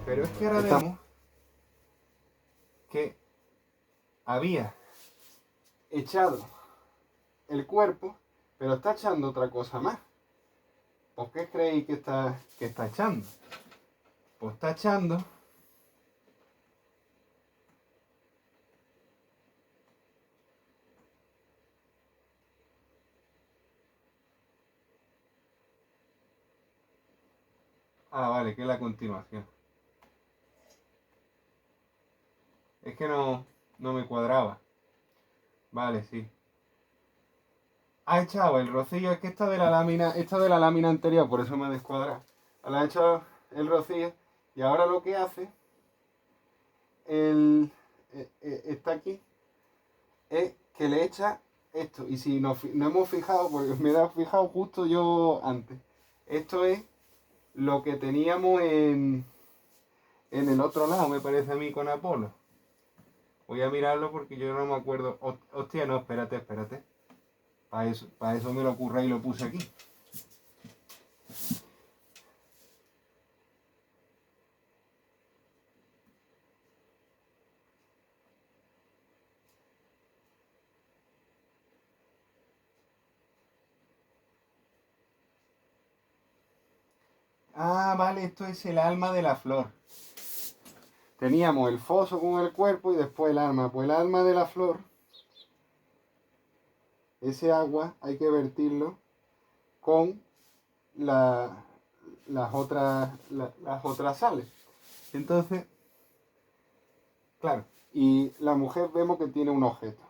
Pero es que ahora vemos que había echado el cuerpo, pero está echando otra cosa más. ¿Por qué creéis que está echando? Pues está echando vale, que es la continuación. Es que no me cuadraba. Vale, sí. Ha echado el rocío, es que esta de la lámina anterior, por eso me ha descuadrado. Le ha echado el rocío y ahora lo que hace está aquí, es que le echa esto. Y si no hemos fijado, porque me he fijado justo yo antes, esto es lo que teníamos en el otro lado, me parece a mí, con Apolo. Voy a mirarlo porque yo no me acuerdo. Hostia, no, espérate. Para eso me lo ocurre y lo puse aquí. Vale, esto es el alma de la flor. Teníamos el foso con el cuerpo y después el alma. Pues el alma de la flor, ese agua hay que vertirlo con las otras sales. Entonces, claro, y la mujer vemos que tiene un objeto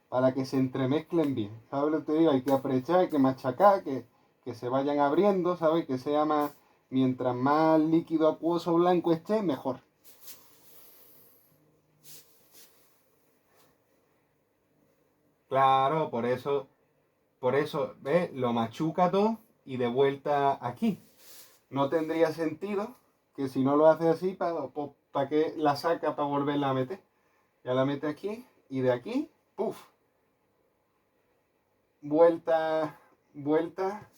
para que se entremezclen bien. ¿Sabes lo que te digo? Hay que aprovechar, hay que machacar, que se vayan abriendo, ¿sabes? Que sea más, mientras más líquido acuoso blanco esté, mejor. Claro, por eso, ¿ves? Lo machuca todo y de vuelta aquí. No tendría sentido que si no lo hace así, ¿para qué la saca para volverla a meter? Ya la mete aquí y de aquí, ¡puf! Vuelta, vuelta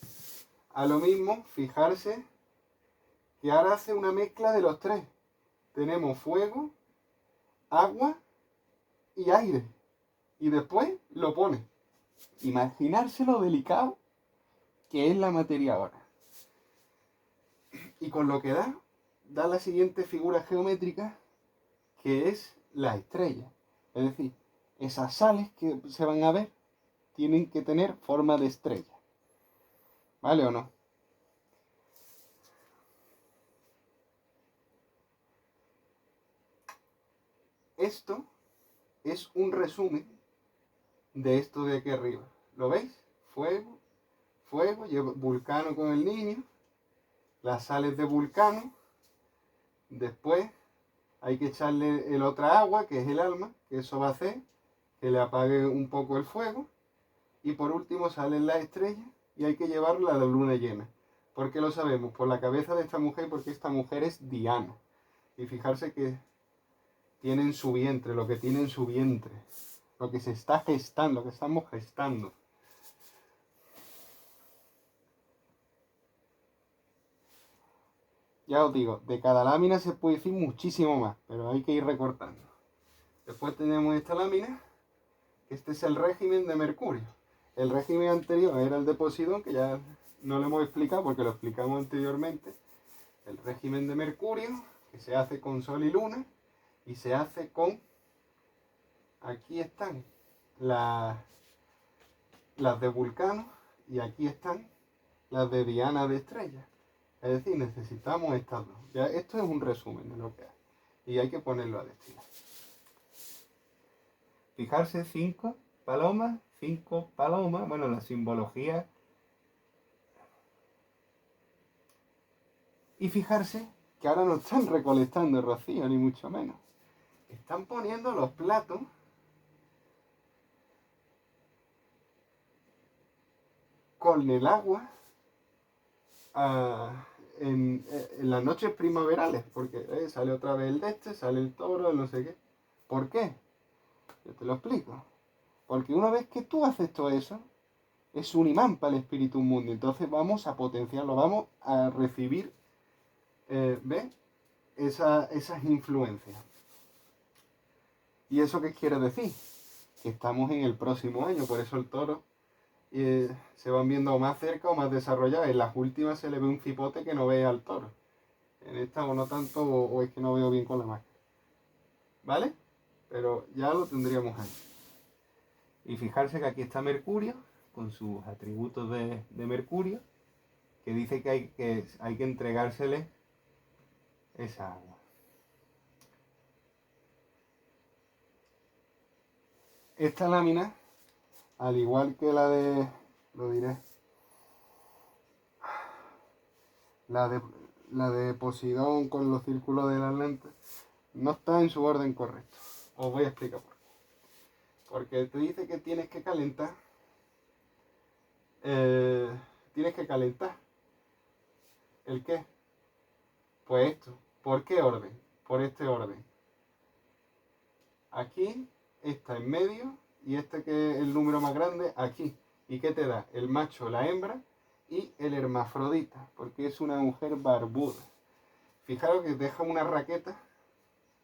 a lo mismo. Fijarse que ahora hace una mezcla de los tres. Tenemos fuego, agua y aire. Y después lo pone. Imaginarse lo delicado que es la materia ahora. Y con lo que da la siguiente figura geométrica, que es la estrella. Es decir, esas sales que se van a ver tienen que tener forma de estrella. ¿Vale o no? Esto es un resumen de esto de aquí arriba. ¿Lo veis? Fuego, fuego, Vulcano con el niño, las sales de Vulcano, después hay que echarle el otra agua, que es el alma, que eso va a hacer que le apague un poco el fuego, y por último salen las estrellas y hay que llevarla a la luna llena. ¿Por qué lo sabemos? Por la cabeza de esta mujer, porque esta mujer es Diana. Y fijarse que tiene en su vientre, lo que tiene en su vientre, lo que se está gestando, lo que estamos gestando. Ya os digo, de cada lámina se puede decir muchísimo más, pero hay que ir recortando. Después tenemos esta lámina, que este es el régimen de Mercurio. El régimen anterior era el de Poseidón, que ya no lo hemos explicado porque lo explicamos anteriormente. El régimen de Mercurio, que se hace con Sol y Luna, y se hace con... Aquí están las de Vulcano, y aquí están las de Diana de Estrella. Es decir, necesitamos estas dos. Ya, esto es un resumen de lo que hay. Y hay que ponerlo a destinar. Fijarse, 5 palomas, 5 palomas. Bueno, la simbología. Y fijarse que ahora no están recolectando el rocío, ni mucho menos. Están poniendo los platos con el agua en las noches primaverales, porque sale otra vez el de este, sale el toro, no sé qué. ¿Por qué? Yo te lo explico. Porque una vez que tú haces todo eso, es un imán para el espíritu mundo. Entonces vamos a potenciarlo, vamos a recibir, ¿ves? Esas influencias. ¿Y eso qué quiere decir? Que estamos en el próximo año, por eso el toro se van viendo más cerca o más desarrollados. En las últimas se le ve un cipote que no ve al toro. En esta o no tanto, o es que no veo bien con la máscara. ¿Vale? Pero ya lo tendríamos ahí. Y fijarse que aquí está Mercurio, con sus atributos de Mercurio, que dice que hay que entregársele esa agua. Esta lámina, al igual que la de, lo diré, la de, la de Poseidón con los círculos de las lentes, no está en su orden correcto. Os voy a explicar por qué. Porque te dice que tienes que calentar. Tienes que calentar. ¿El qué? Pues esto. ¿Por qué orden? Por este orden. Aquí, esta en medio, y este que es el número más grande, aquí. ¿Y qué te da? El macho, la hembra y el hermafrodita, porque es una mujer barbuda. Fijaros que deja una raqueta,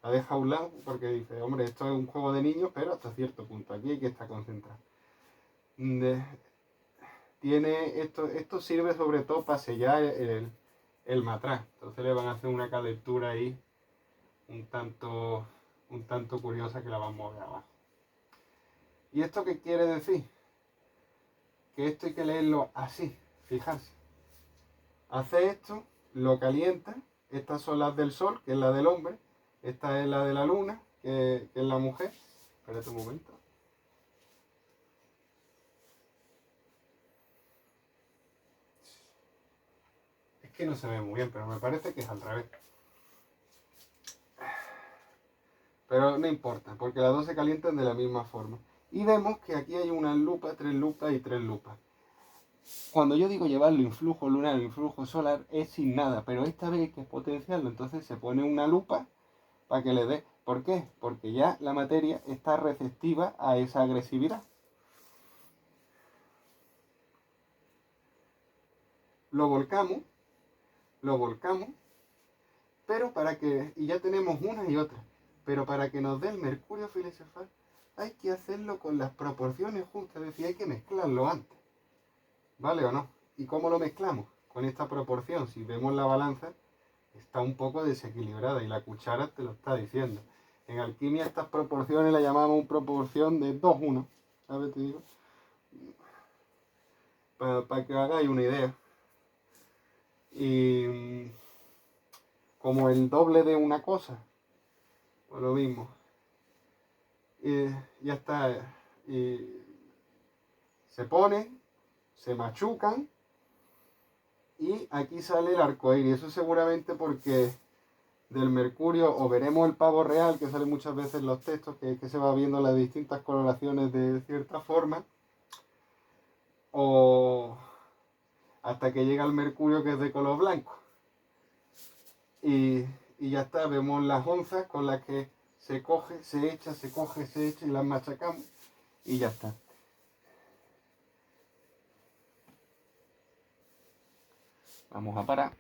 la deja a un lado, porque dice, hombre, esto es un juego de niños, pero hasta cierto punto, aquí hay que estar concentrado. Esto sirve sobre todo para sellar el matraz, entonces le van a hacer una calentura ahí un tanto curiosa que la vamos a ver abajo. ¿Y esto qué quiere decir? Que esto hay que leerlo así, fijarse. Hace esto, lo calienta, estas son las del sol, que es la del hombre, esta es la de la luna, que es la mujer. Espérate un momento. Es que no se ve muy bien, pero me parece que es al revés. Pero no importa, porque las dos se calientan de la misma forma. Y vemos que aquí hay una lupa, 3 lupas y 3 lupas. Cuando yo digo llevarlo influjo lunar o influjo solar es sin nada, pero esta vez hay que potenciarlo, entonces se pone una lupa para que le dé. ¿Por qué? Porque ya la materia está receptiva a esa agresividad. Lo volcamos, pero para que, y ya tenemos una y otra, pero para que nos dé el mercurio filosofal hay que hacerlo con las proporciones justas, es decir, hay que mezclarlo antes. ¿Vale o no? ¿Y cómo lo mezclamos? Con esta proporción. Si vemos la balanza, está un poco desequilibrada y la cuchara te lo está diciendo. En alquimia estas proporciones las llamamos proporción de 2:1. ¿Sabes? Te digo. Para que os hagáis una idea. Y como el doble de una cosa, pues lo mismo. Y ya está. Y se pone, se machucan y aquí sale el arcoíris. Eso seguramente porque del mercurio, o veremos el pavo real, que sale muchas veces en los textos, que se va viendo las distintas coloraciones de cierta forma, o hasta que llega el mercurio, que es de color blanco. Y, y ya está, vemos las onzas con las que se coge, se echa, se coge, se echa y las machacamos y ya está. Vamos a parar.